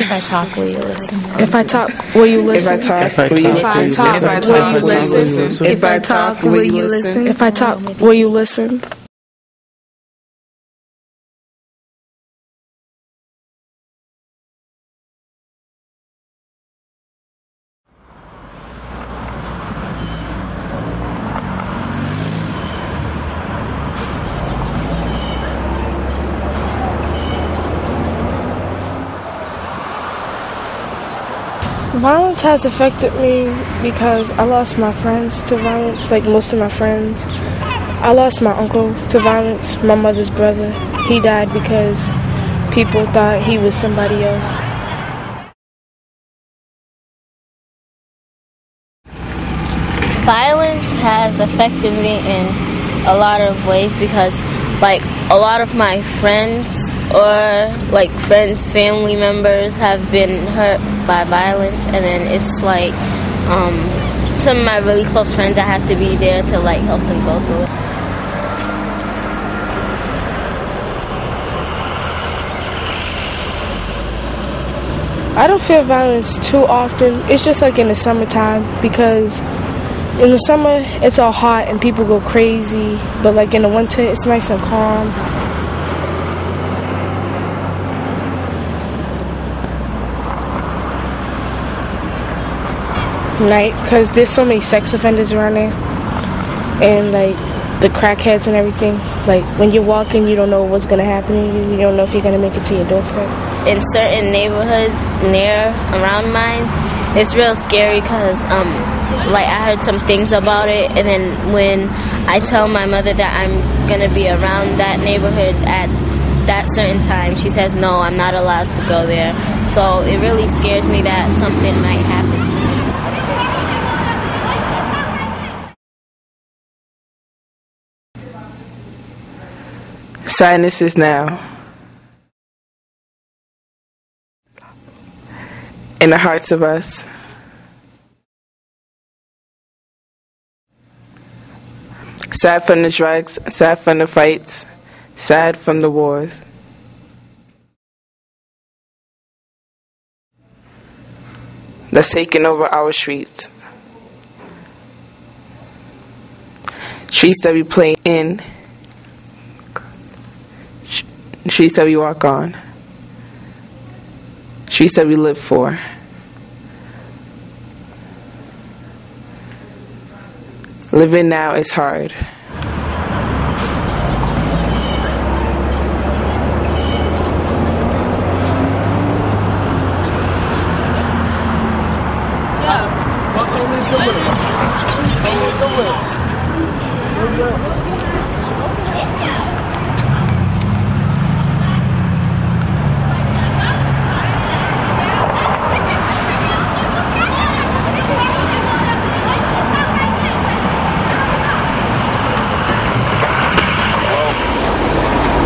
If I talk, will you listen? If I talk, will you listen? If I talk, will you listen? If I talk, will you listen? If I talk, will you listen? If I talk, will you listen? Violence has affected me because I lost my friends to violence, like most of my friends. I lost my uncle to violence, my mother's brother. He died because people thought he was somebody else. Violence has affected me in a lot of ways because, like, a lot of my friends or, like, friends, family members have been hurt by violence, and then it's like some of my really close friends, I have to be there to, like, help them go through it. I don't feel violence too often. It's just like in the summertime, because in the summer it's all hot and people go crazy, but like in the winter it's nice and calm. Night, because there's so many sex offenders around there, and like the crackheads and everything. Like when you're walking, you don't know what's gonna happen to you. You don't know if you're gonna make it to your doorstep. In certain neighborhoods around mine, it's real scary because like I heard some things about it, and then when I tell my mother that I'm gonna be around that neighborhood at that certain time, she says no, I'm not allowed to go there. So it really scares me that something might happen to me. Sadness is now in the hearts of us. Sad from the drugs, sad from the fights, sad from the wars. That's taking over our streets. Streets that we play in, streets that we walk on, streets that we live for. Living now is hard.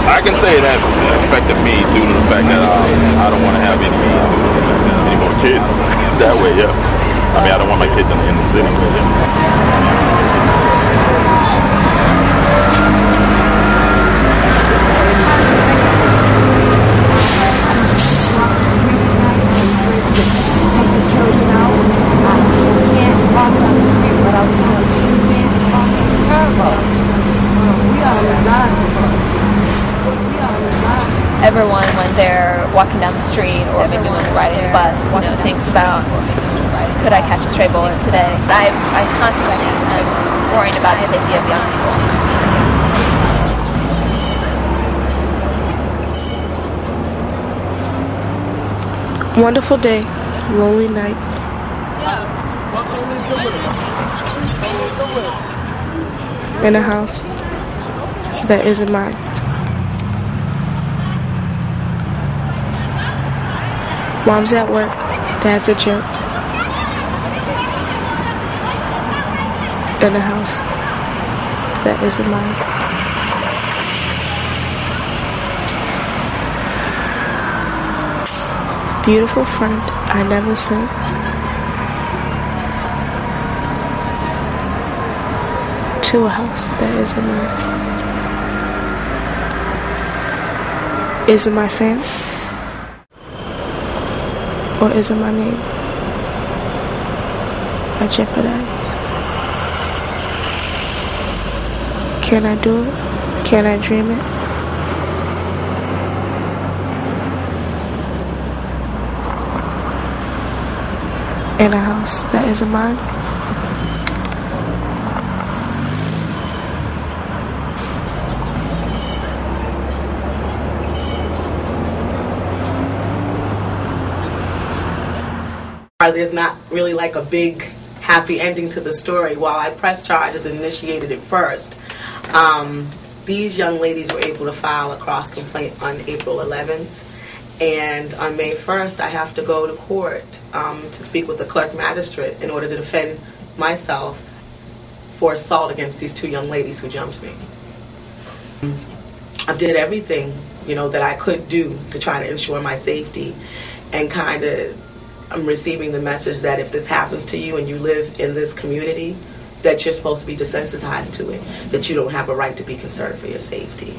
I can say that affected me due to the fact that I don't want to have any more kids that way. Yeah, I mean I don't want my kids in the city. Take the children out. You can't walk on the street without someone shooting. It's terrible. We are alive. Everyone, when they're walking down the street or maybe when they're riding the bus, thinks about, could I catch a stray bullet today? I constantly am worrying about the safety of young people. Wonderful day, lonely night. In a house that isn't mine. Mom's at work, Dad's a jerk. In a house that isn't mine. Beautiful friend I never sent. To a house that isn't mine. Isn't my fam? or isn't my name I jeopardize? Can I do it? Can I dream it? In a house that isn't mine? There's not really like a big happy ending to the story. While I pressed charges and initiated it first, these young ladies were able to file a cross complaint on April 11th, and on May 1st I have to go to court to speak with the clerk magistrate in order to defend myself for assault against these two young ladies who jumped me. I did everything, that I could do to try to ensure my safety, and I'm receiving the message that if this happens to you and you live in this community, that you're supposed to be desensitized to it, that you don't have a right to be concerned for your safety.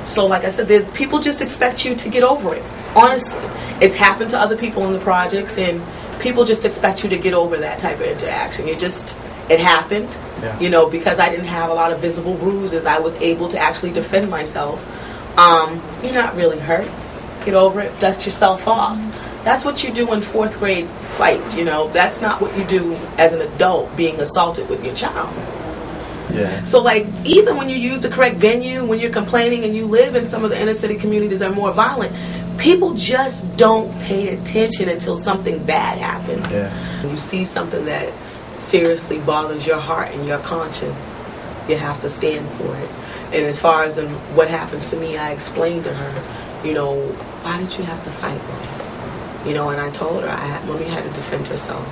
So like I said, people just expect you to get over it. Honestly, it's happened to other people in the projects, and people just expect you to get over that type of interaction. It happened, yeah. Because I didn't have a lot of visible bruises, I was able to actually defend myself. You're not really hurt. Get over it, dust yourself off. That's what you do in 4th grade fights, That's not what you do as an adult being assaulted with your child. Yeah. So even when you use the correct venue, when you're complaining and you live in some of the inner city communities that are more violent, people just don't pay attention until something bad happens. Yeah. When you see something that seriously bothers your heart and your conscience, you have to stand for it. And as far as what happened to me, I explained to her, why did you have to fight, Mommy? And I told her Mommy had to defend herself.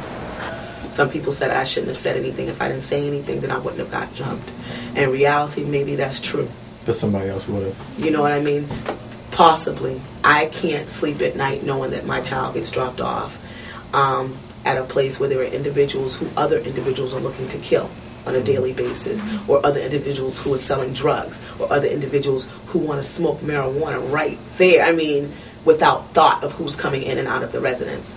Some people said I shouldn't have said anything. If I didn't say anything, then I wouldn't have got jumped. In reality, maybe that's true. But somebody else would have. You know what I mean? Possibly. I can't sleep at night knowing that my child gets dropped off at a place where there are other individuals are looking to kill on a daily basis, or other individuals who are selling drugs, or other individuals who want to smoke marijuana right there. Without thought of who's coming in and out of the residence.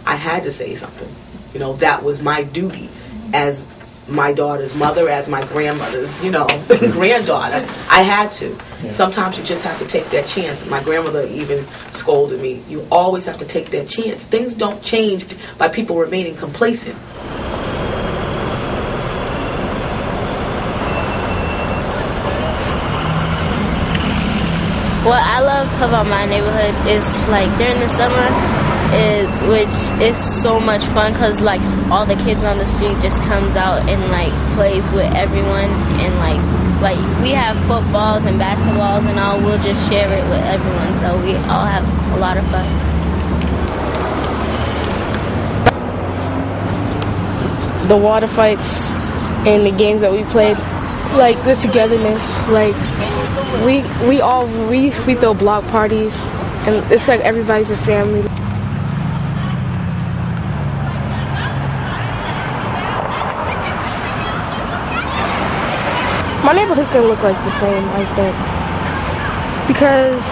I had to say something. That was my duty as my daughter's mother, as my grandmother's, granddaughter. I had to. Yeah. Sometimes you just have to take that chance. My grandmother even scolded me. You always have to take that chance. Things don't change by people remaining complacent. What I love about my neighborhood is during the summer, which is so much fun because all the kids on the street just comes out and plays with everyone, and we have footballs and basketballs and all. We'll just share it with everyone, so we all have a lot of fun. The water fights and the games that we played, the togetherness, we throw block parties, and it's everybody's a family. My neighborhood's gonna look the same, I think, because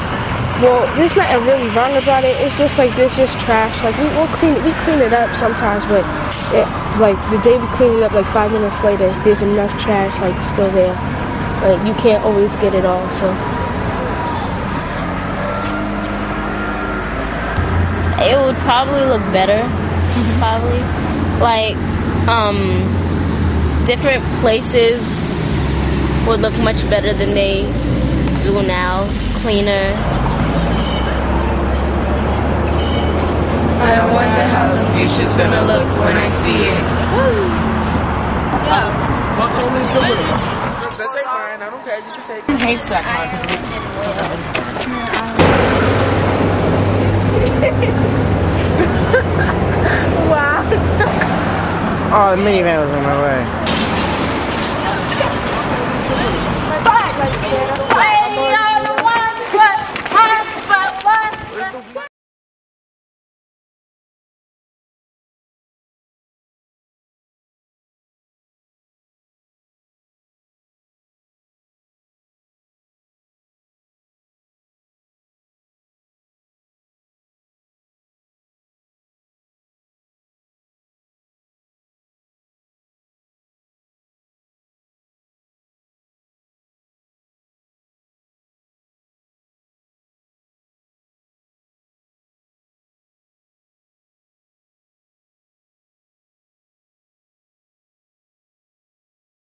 there's nothing really wrong about it. It's just there's just trash. We clean it up sometimes, but the day we clean it up, 5 minutes later, there's enough trash still there. You can't always get it all, so. It would probably look better. Probably. Different places would look much better than they do now. Cleaner. I wonder how the future's gonna look when I see it. Take mine. I don't care. You can take it. Hate that Wow. Oh, the minivan was on my way.